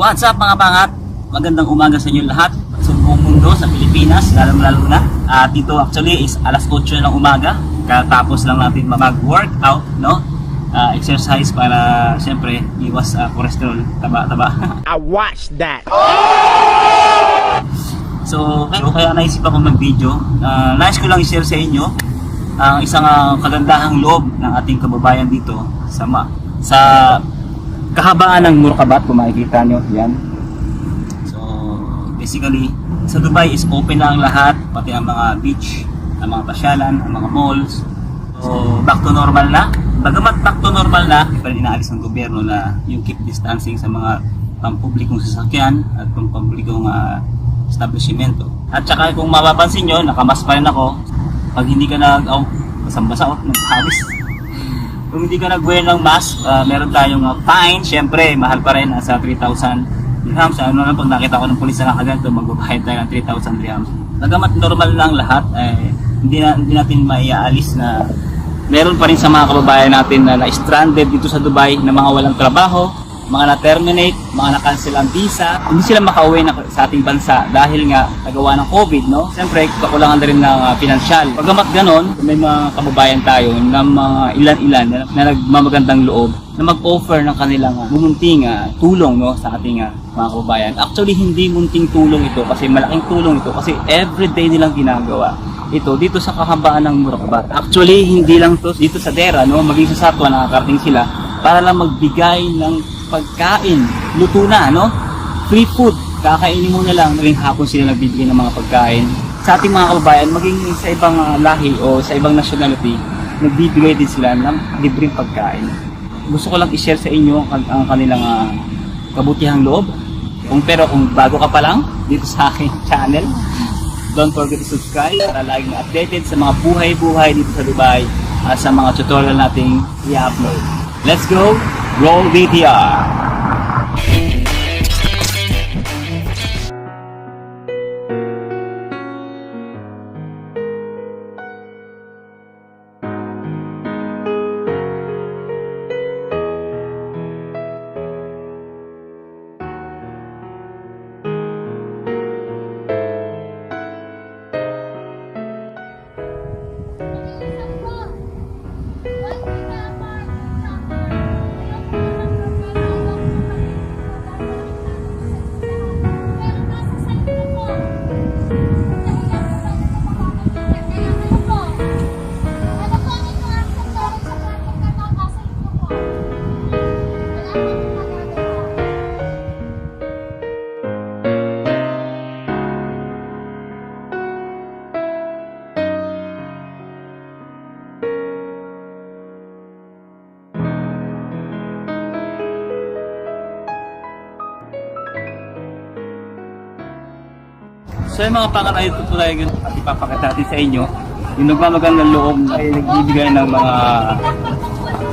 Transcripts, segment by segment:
What's up mga pangat? Magandang umaga sa inyo lahat sa buong mundo, sa Pilipinas, lalo na. At dito actually is alas 8 ng umaga. Katapos lang natin mag-workout, no? Exercise para siyempre iwas cholesterol, taba. I watched that. So kaya naisip ako mag-video. Nais ko lang i-share sa inyo ang isang kagandahang loob ng ating kababayan dito sa kahabaan ng Murakabat, kung makikita nyo, yan. So, basically, sa Dubai is open na ang lahat, pati ang mga beach, ang mga pasyalan, ang mga malls. So, back to normal na. Bagamat back to normal na, hindi pa rin inaalis ng gobyerno na yung keep distancing sa mga pampublikong sasakyan at pampublikong establishmento. At saka kung mapapansin nyo, nakamas pa rin ako. Pag hindi ka basang-basa, nagpawis. Kung hindi ka nag-wear ng mask, meron tayong fine. Siyempre, mahal pa rin, sa 3,000 dirhams. Ano lang, pag nakita ko ng pulis na nakaganto, magbabayad tayo ng 3,000 dirhams. Nagamat normal lang lahat, hindi natin maiaalis na meron pa rin sa mga kababayan natin na na-stranded dito sa Dubai na mga walang trabaho, mga na-terminate, mga na-cancel ang visa. Hindi sila makauwi sa ating bansa dahil nga nagawa ng COVID, no? Siyempre, kakulangan na rin ng pinansyal. Pagamat ganon, may mga kababayan tayo na mga ilan-ilan na nagmamagandang loob na mag-offer ng kanilang munting tulong, no, sa ating mga kababayan. Actually, hindi munting tulong ito kasi malaking tulong ito kasi everyday nilang ginagawa ito dito sa kahabaan ng Murakabat. Actually, hindi lang to dito sa Dera, no, maging sa Satwa nakakarating sila para lang magbigay ng pagkain, luto na, no? Free food, kakainin mo na lang, rin hapon sila nagbibigay ng mga pagkain. Sa ating mga kababayan, maging sa ibang lahi o sa ibang nationality, nagbibigay din sila ng libreng pagkain. Gusto ko lang i-share sa inyo ang kanilang kabutihang loob. Kung bago ka pa lang dito sa aking channel, don't forget to subscribe para laging updated sa mga buhay-buhay dito sa Dubai at sa mga tutorial nating i-upload. Let's go! Roll VTR! So yung mga pangalay ito po tayo ipapakita natin sa inyo. Yung nagmamagandang loob ay nagbibigay ng mga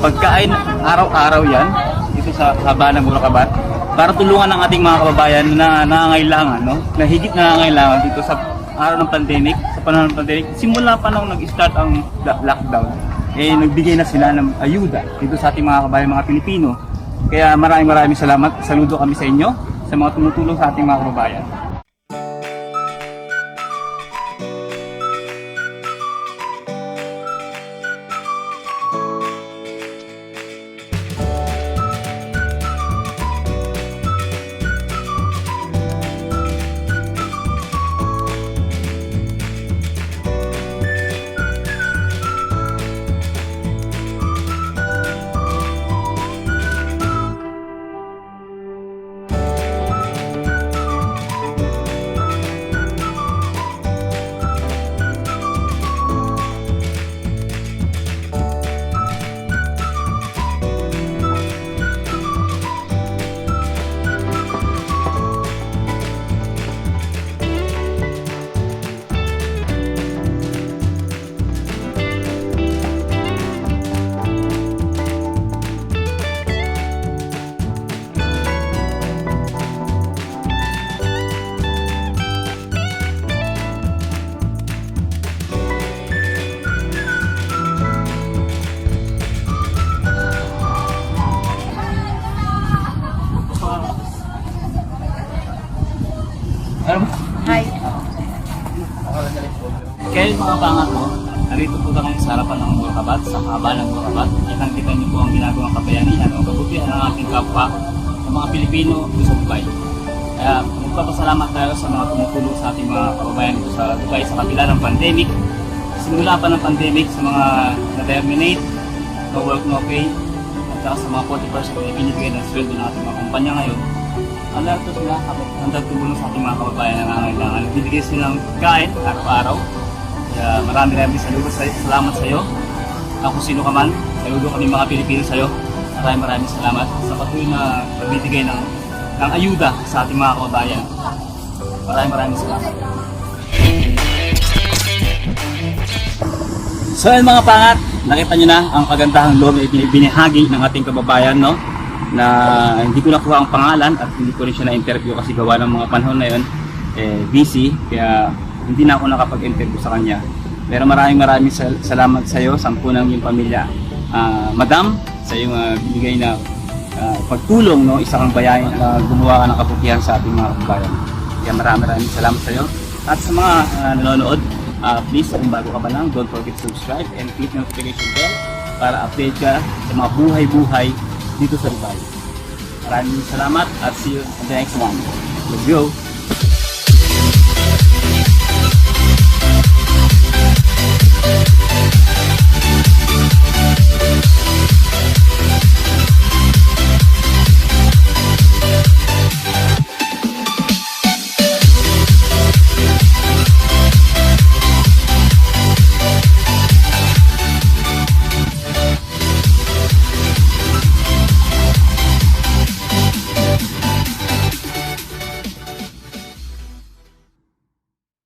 pagkain araw-araw yan dito sa kahabaan ng Murakabat para tulungan ang ating mga kababayan na nangangailangan, no? Na higit na nangangailangan dito sa araw ng pandemic, sa panahon ng pandemic. Simula pa nung nag-start ang lockdown, nagbigay na sila ng ayuda dito sa ating mga kababayan, mga Pilipino. Kaya maraming salamat. Saludo kami sa inyo, sa mga tumutulong sa ating mga kababayan. Kaya mga pangat mo, narito po kami sa harapan ng Moorookabat, sa kahaba ng Moorookabat. Kitang-kita niyo po ang ginagawang kabayanihan o kabutihan ng ating kapwa ng mga Pilipino dito sa Dubai. Kaya magpapasalamat tayo sa mga tumutulong sa ating mga kababayan dito sa Dubai sa kabila ng pandemic. Simula pa ng pandemic sa mga na-terminate, no work, no pay, at saka sa mga 40% na ibinibigay ng sweldo ng ating mga kumpanya ngayon. Ang lahat ito sila hanggang tumulong sa ating mga kababayan na nangangailangan. Nagbibigay silang kain araw-araw. Kaya marami salamat sa iyo. Ako sino ka man, saludo kami mga Pilipino sa iyo. Maraming salamat sa patuloy na pagbibigay ng ayuda sa ating mga kababayan. Maraming salamat. So yun mga pangat, nakita nyo na ang kagandahang loob na binihagi ng ating kababayan, no? Na hindi ko nakuha ang pangalan at hindi ko rin siya na-interview kasi gawa ng mga panahon na yun busy, kaya hindi na ako nakapag-interview sa kanya. Pero maraming salamat sa iyo, sampu ng iyong pamilya, Madam, sa iyong binigay na pagtulong, no? Isa kang bayain na gumawa ka ng kabutihan sa ating mga kababayan. Kaya maraming salamat sa iyo. At sa mga nanonood, please, kung bago ka pa lang, don't forget to subscribe and click notification bell para update ka sa mga buhay-buhay dito sa Dubai. Maraming salamat at see you on the next one. Let's go!